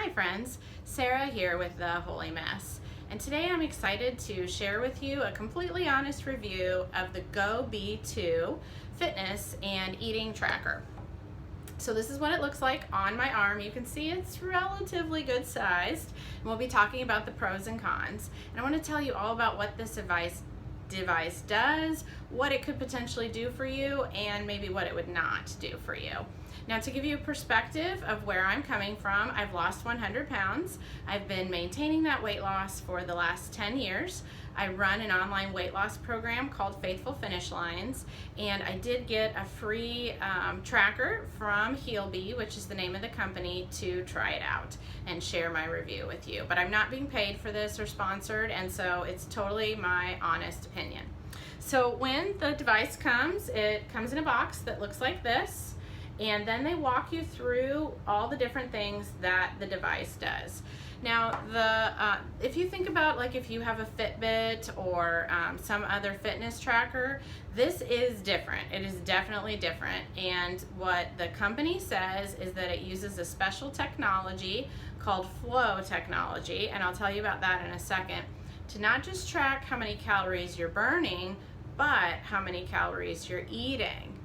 Hi friends, Sarah here with The Holy Mess, and today I'm excited to share with you a completely honest review of the GoBe2 fitness and eating tracker. So this is what it looks like on my arm. You can see it's relatively good sized, and we'll be talking about the pros and cons. And I want to tell you all about what this device does, what it could potentially do for you, and maybe what it would not do for you. Now, to give you a perspective of where I'm coming from, I've lost 100 pounds. I've been maintaining that weight loss for the last 10 years. I run an online weight loss program called Faithful Finish Lines, and I did get a free tracker from HEALBE, which is the name of the company, to try it out and share my review with you. But I'm not being paid for this or sponsored, and so it's totally my honest opinion. So when the device comes, it comes in a box that looks like this, and then they walk you through all the different things that the device does. Now, if you think about, like, if you have a Fitbit or some other fitness tracker, this is different. It is definitely different. And what the company says is that it uses a special technology called flow technology, and I'll tell you about that in a second, to not just track how many calories you're burning, but how many calories you're eating.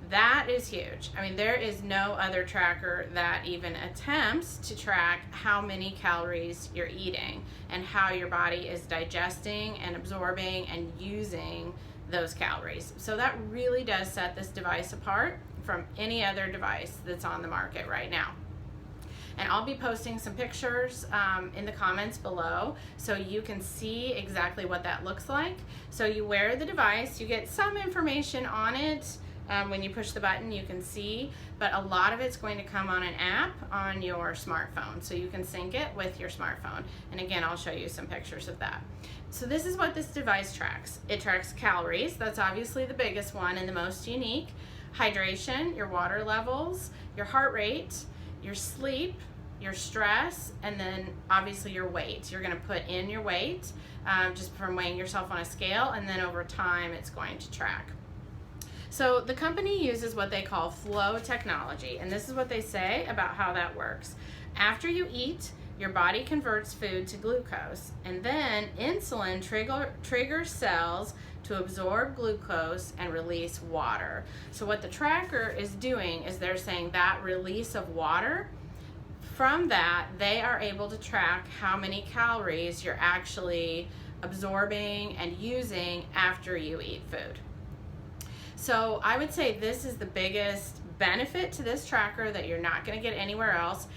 That is huge. I mean, there is no other tracker that even attempts to track how many calories you're eating and how your body is digesting and absorbing and using those calories. So that really does set this device apart from any other device that's on the market right now. And I'll be posting some pictures in the comments below so you can see exactly what that looks like. So you wear the device, you get some information on it. When you push the button, you can see, but a lot of it's going to come on an app on your smartphone, so you can sync it with your smartphone. And again, I'll show you some pictures of that. So this is what this device tracks. It tracks calories. That's obviously the biggest one and the most unique. Hydration, your water levels, your heart rate, your sleep, your stress, and then obviously your weight. You're going to put in your weight just from weighing yourself on a scale, and then over time it's going to track. So the company uses what they call flow technology, and this is what they say about how that works. After you eat, your body converts food to glucose, and then insulin triggers cells to absorb glucose and release water. So what the tracker is doing is they're saying that release of water, from that they are able to track how many calories you're actually absorbing and using after you eat food. So I would say this is the biggest benefit to this tracker that you're not going to get anywhere else,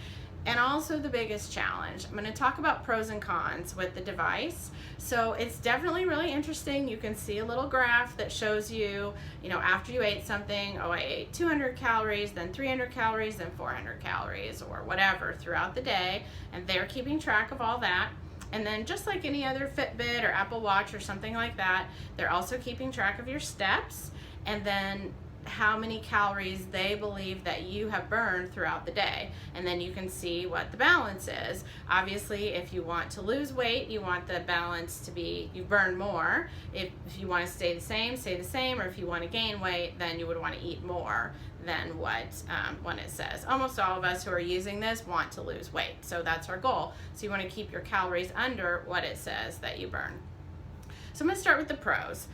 and also the biggest challenge. I'm going to talk about pros and cons with the device. So it's definitely really interesting. You can see a little graph that shows you, after you ate something, oh, I ate 200 calories, then 300 calories, then 400 calories, or whatever throughout the day, and they're keeping track of all that. And then just like any other Fitbit or Apple Watch or something like that, they're also keeping track of your steps, and then how many calories they believe that you have burned throughout the day. And then you can see what the balance is. Obviously, if you want to lose weight, you want the balance to be you burn more. If you want to stay the same, or if you want to gain weight, then you would want to eat more than what it says. Almost all of us who are using this want to lose weight, so that's our goal. So you want to keep your calories under what it says that you burn. So I'm going to start with the pros.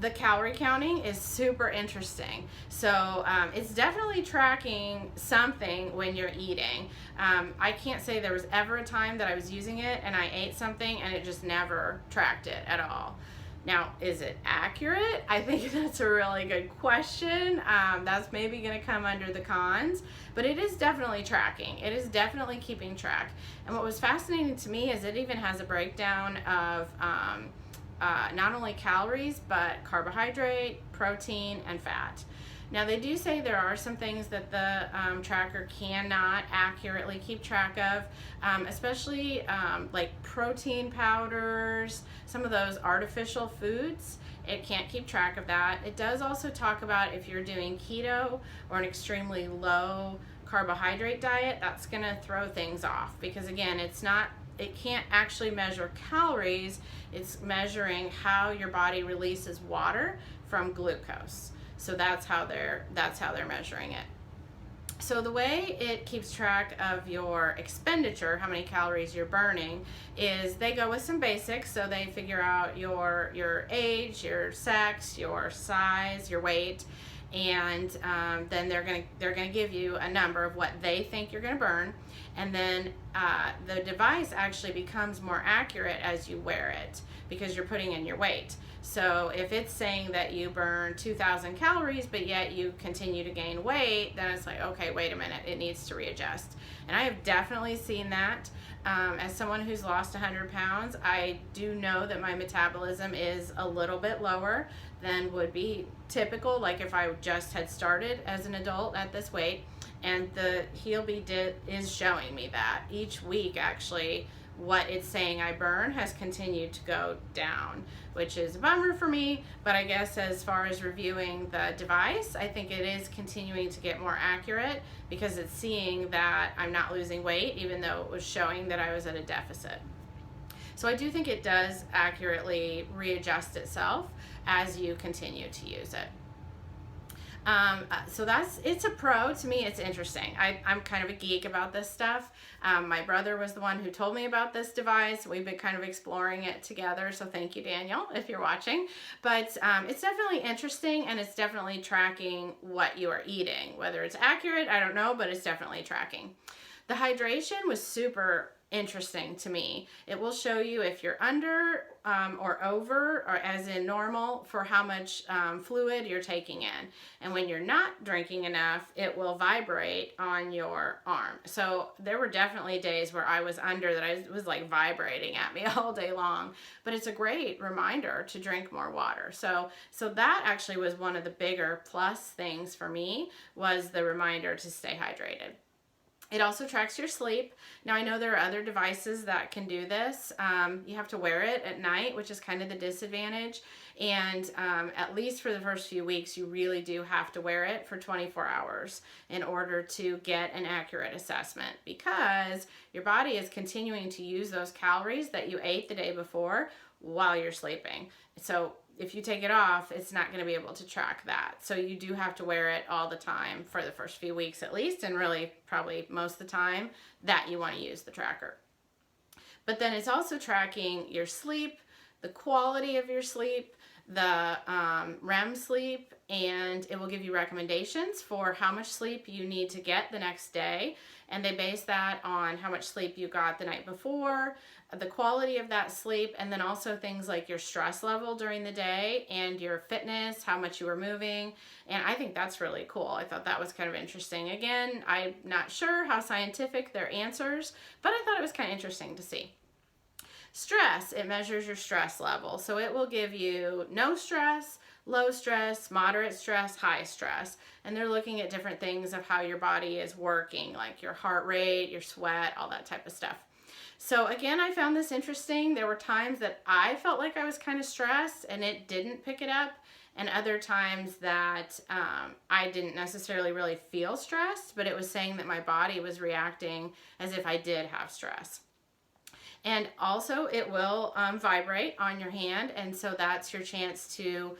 The calorie counting is super interesting. So it's definitely tracking something when you're eating. I can't say there was ever a time that I was using it and I ate something and it just never tracked it at all. Now, is it accurate? I think that's a really good question. That's maybe going to come under the cons, but it is definitely tracking. It is definitely keeping track. And what was fascinating to me is it even has a breakdown of not only calories, but carbohydrate, protein, and fat. Now, they do say there are some things that the tracker cannot accurately keep track of, especially like protein powders, some of those artificial foods. It can't keep track of that. It does also talk about if you're doing keto or an extremely low carbohydrate diet, that's going to throw things off, because again, it can't actually measure calories. It's measuring how your body releases water from glucose. So that's how they're measuring it. So the way it keeps track of your expenditure, how many calories you're burning, is they go with some basics. So they figure out your age, your sex, your size, your weight, and then they're gonna give you a number of what they think you're gonna burn, and then the device actually becomes more accurate as you wear it because you're putting in your weight. So if it's saying that you burn 2,000 calories, but yet you continue to gain weight, then it's like, okay, wait a minute, it needs to readjust. And I have definitely seen that. As someone who's lost 100 pounds, I do know that my metabolism is a little bit lower than would be typical, like if I just had started as an adult at this weight. And the HEALBE is showing me that each week, actually, what it's saying I burn has continued to go down, which is a bummer for me. But I guess as far as reviewing the device, I think it is continuing to get more accurate because it's seeing that I'm not losing weight, even though it was showing that I was at a deficit. So I do think it does accurately readjust itself as you continue to use it. So it's a pro. To me, it's interesting. I'm kind of a geek about this stuff. My brother was the one who told me about this device. We've been kind of exploring it together. So thank you, Daniel, if you're watching. But it's definitely interesting, and it's definitely tracking what you are eating. Whether it's accurate, I don't know, but it's definitely tracking. The hydration was super interesting to me. It will show you if you're under or over, or as in normal, for how much fluid you're taking in. And when you're not drinking enough, it will vibrate on your arm. So there were definitely days where I was under, that I was like vibrating at me all day long. But it's a great reminder to drink more water. So that actually was one of the bigger plus things for me, was the reminder to stay hydrated. It also tracks your sleep. Now, I know there are other devices that can do this. You have to wear it at night, which is kind of the disadvantage. And at least for the first few weeks, you really do have to wear it for 24 hours in order to get an accurate assessment, because your body is continuing to use those calories that you ate the day before while you're sleeping. So if you take it off, it's not going to be able to track that. So you do have to wear it all the time for the first few weeks at least, and really probably most of the time that you want to use the tracker. But then it's also tracking your sleep, the quality of your sleep, the REM sleep, and it will give you recommendations for how much sleep you need to get the next day. And they base that on how much sleep you got the night before, the quality of that sleep, and then also things like your stress level during the day and your fitness, how much you were moving. And I think that's really cool. I thought that was kind of interesting. Again, I'm not sure how scientific their answers, but I thought it was kind of interesting to see. Stress, it measures your stress level. So it will give you no stress, low stress, moderate stress, high stress. And they're looking at different things of how your body is working, like your heart rate, your sweat, all that type of stuff. So again, I found this interesting. There were times that I felt like I was kind of stressed and it didn't pick it up, and other times that I didn't necessarily really feel stressed, but it was saying that my body was reacting as if I did have stress. And also it will vibrate on your hand, and so that's your chance to,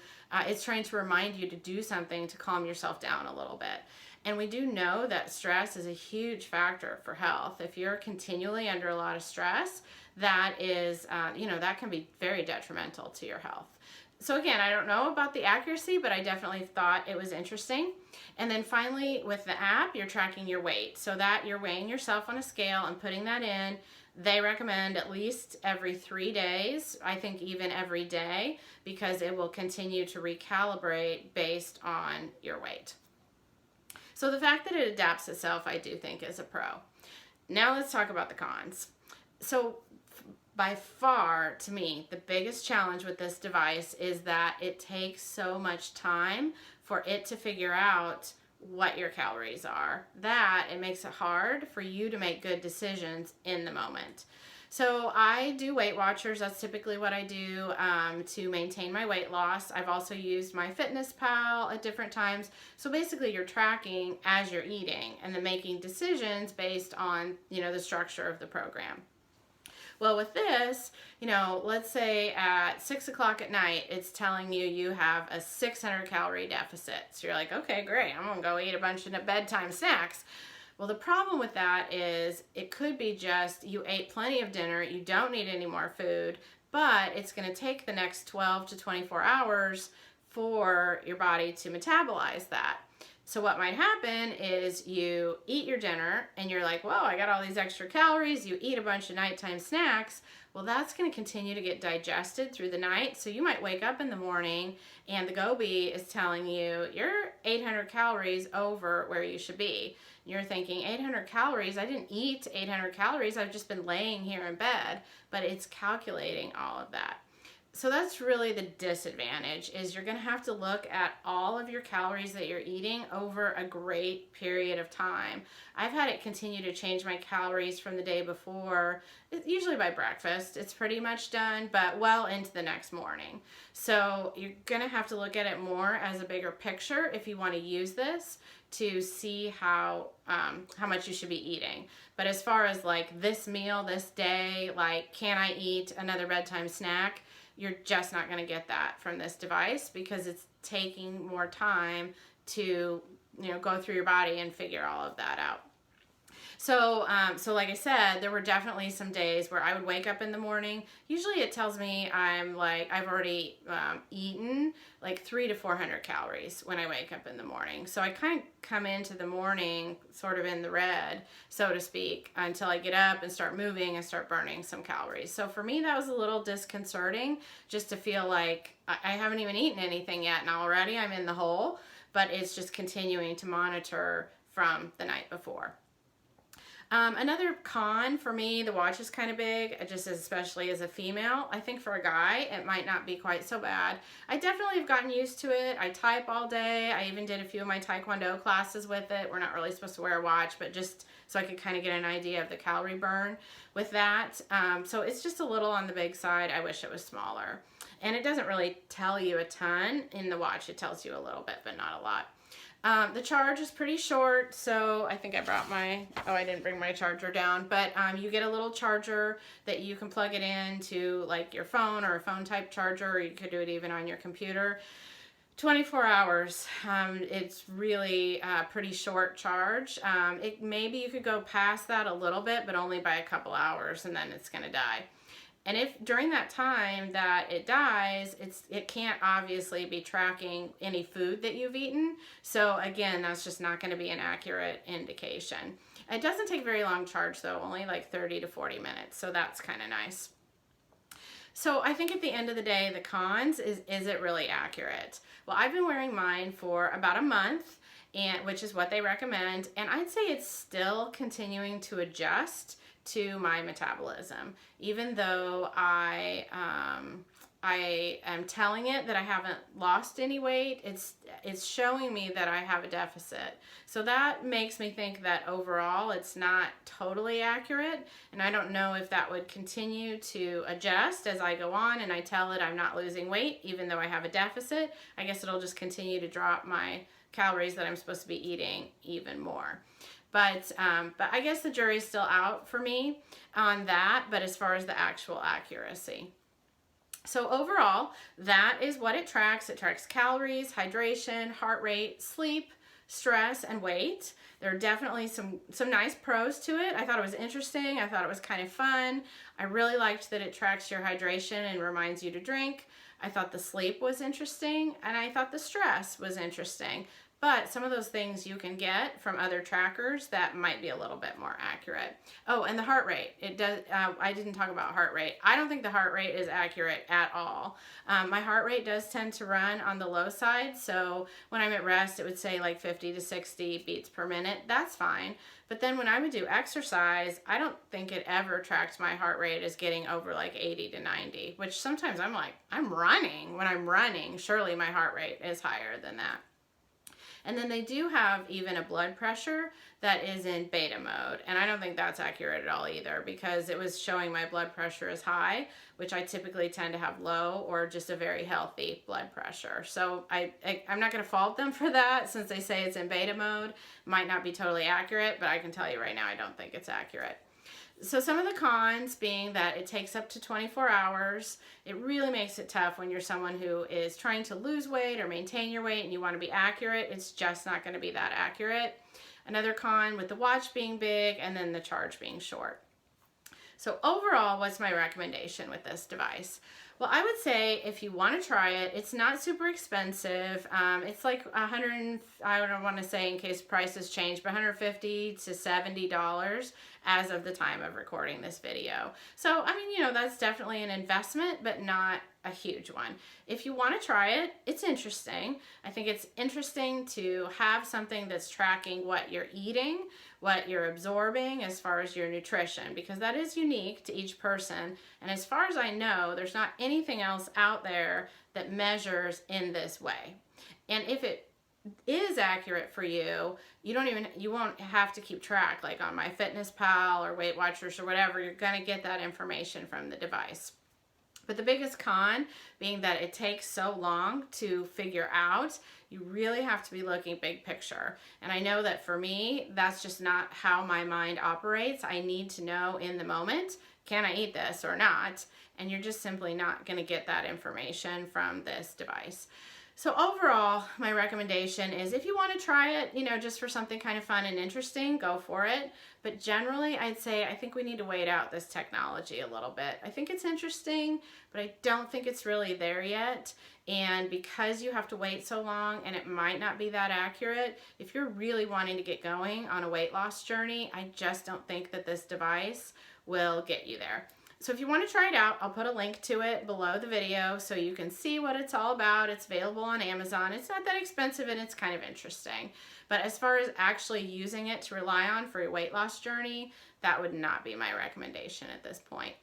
it's trying to remind you to do something to calm yourself down a little bit. And we do know that stress is a huge factor for health. If you're continually under a lot of stress, that is, that can be very detrimental to your health. So again, I don't know about the accuracy, but I definitely thought it was interesting. And then finally, with the app, you're tracking your weight, so that you're weighing yourself on a scale and putting that in. They recommend at least every 3 days, I think even every day, because it will continue to recalibrate based on your weight. So the fact that it adapts itself, I do think, is a pro. Now let's talk about the cons. So by far, to me, the biggest challenge with this device is that it takes so much time for it to figure out what your calories are, that it makes it hard for you to make good decisions in the moment. So I do Weight Watchers. That's typically what I do to maintain my weight loss. I've also used my MyFitnessPal at different times. So basically you're tracking as you're eating and then making decisions based on, the structure of the program. Well, with this, let's say at 6 o'clock at night, it's telling you you have a 600 calorie deficit. So you're like, okay, great, I'm gonna go eat a bunch of bedtime snacks. Well, the problem with that is it could be just you ate plenty of dinner, you don't need any more food, but it's going to take the next 12 to 24 hours for your body to metabolize that. So what might happen is you eat your dinner and you're like, whoa, I got all these extra calories. You eat a bunch of nighttime snacks. Well, that's going to continue to get digested through the night. So you might wake up in the morning and the GoBe is telling you you're 800 calories over where you should be. You're thinking 800 calories, I didn't eat 800 calories, I've just been laying here in bed, but it's calculating all of that. So that's really the disadvantage, is you're going to have to look at all of your calories that you're eating over a great period of time. I've had it continue to change my calories from the day before, usually by breakfast. It's pretty much done, but well into the next morning. So you're going to have to look at it more as a bigger picture if you want to use this to see how much you should be eating. But as far as like this meal, this day, like can I eat another bedtime snack? You're just not going to get that from this device because it's taking more time to go through your body and figure all of that out. So like I said, there were definitely some days where I would wake up in the morning. Usually it tells me I've already eaten like 300 to 400 calories when I wake up in the morning. So I kind of come into the morning sort of in the red, so to speak, until I get up and start moving and start burning some calories. So for me, that was a little disconcerting, just to feel like I haven't even eaten anything yet and already I'm in the hole, but it's just continuing to monitor from the night before. Another con for me, the watch is kind of big, just especially as a female. I think for a guy, it might not be quite so bad. I definitely have gotten used to it. I type all day. I even did a few of my Taekwondo classes with it. We're not really supposed to wear a watch, but just so I could kind of get an idea of the calorie burn with that. So it's just a little on the big side. I wish it was smaller. And it doesn't really tell you a ton. In the watch, it tells you a little bit, but not a lot. The charge is pretty short, so I think I brought I didn't bring my charger down, but you get a little charger that you can plug it into like your phone or a phone type charger, or you could do it even on your computer. 24 hours. It's really a pretty short charge. Maybe you could go past that a little bit, but only by a couple hours, and then it's going to die. And if during that time that it dies, it can't obviously be tracking any food that you've eaten. So again, that's just not going to be an accurate indication. It doesn't take very long charge though, only like 30 to 40 minutes. So that's kind of nice. So I think at the end of the day, the cons is it really accurate? Well, I've been wearing mine for about a month, which is what they recommend. And I'd say it's still continuing to adjust to my metabolism, even though I am telling it that I haven't lost any weight. It's showing me that I have a deficit. So that makes me think that overall it's not totally accurate, and I don't know if that would continue to adjust as I go on and I tell it I'm not losing weight even though I have a deficit. I guess it'll just continue to drop my calories that I'm supposed to be eating even more. But I guess the jury's still out for me on that, but as far as the actual accuracy. So overall, that is what it tracks. It tracks calories, hydration, heart rate, sleep, stress, and weight. There are definitely some nice pros to it. I thought it was interesting. I thought it was kind of fun. I really liked that it tracks your hydration and reminds you to drink. I thought the sleep was interesting, and I thought the stress was interesting. But some of those things you can get from other trackers that might be a little bit more accurate. Oh, and the heart rate. It does. I didn't talk about heart rate. I don't think the heart rate is accurate at all. My heart rate does tend to run on the low side. So when I'm at rest, it would say like 50 to 60 beats per minute. That's fine. But then when I would do exercise, I don't think it ever tracked my heart rate as getting over like 80 to 90, which sometimes I'm like, I'm running. When I'm running, surely my heart rate is higher than that. And then they do have even a blood pressure that is in beta mode. And I don't think that's accurate at all either, because it was showing my blood pressure as high, which I typically tend to have low or just a very healthy blood pressure. So I'm not going to fault them for that, since they say it's in beta mode. Might not be totally accurate, but I can tell you right now I don't think it's accurate. So some of the cons being that it takes up to 24 hours. It really makes it tough when you're someone who is trying to lose weight or maintain your weight and you want to be accurate. It's just not going to be that accurate. Another con with the watch being big and then the charge being short. So overall, what's my recommendation with this device? Well, I would say if you want to try it, it's not super expensive. It's like I don't want to say in case prices change, but $150 to $70 as of the time of recording this video. So, I mean, you know, that's definitely an investment, but not a huge one. If you want to try it, it's interesting. I think it's interesting to have something that's tracking what you're eating, what you're absorbing as far as your nutrition, because that is unique to each person. And as far as I know, there's not anything else out there that measures in this way. And if it is accurate for you, you won't have to keep track like on MyFitnessPal or Weight Watchers or whatever. You're going to get that information from the device. But the biggest con being that it takes so long to figure out. You really have to be looking big picture. And I know that for me, that's just not how my mind operates. I need to know in the moment, can I eat this or not? And you're just simply not going to get that information from this device. So overall, my recommendation is if you want to try it, you know, just for something kind of fun and interesting, go for it. But generally, I'd say I think we need to wait out this technology a little bit. I think it's interesting, but I don't think it's really there yet. And because you have to wait so long and it might not be that accurate, if you're really wanting to get going on a weight loss journey, I just don't think that this device will get you there. So if you want to try it out, I'll put a link to it below the video so you can see what it's all about. It's available on Amazon. It's not that expensive and it's kind of interesting. But as far as actually using it to rely on for your weight loss journey, that would not be my recommendation at this point.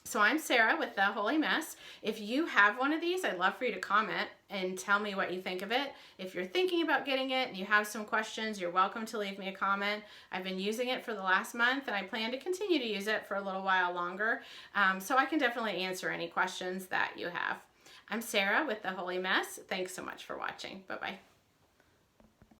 So I'm Sarah with The Holy Mess. If you have one of these, I'd love for you to comment and tell me what you think of it. If you're thinking about getting it and you have some questions, you're welcome to leave me a comment. I've been using it for the last month and I plan to continue to use it for a little while longer. So I can definitely answer any questions that you have. I'm Sarah with The Holy Mess. Thanks so much for watching. Bye-bye.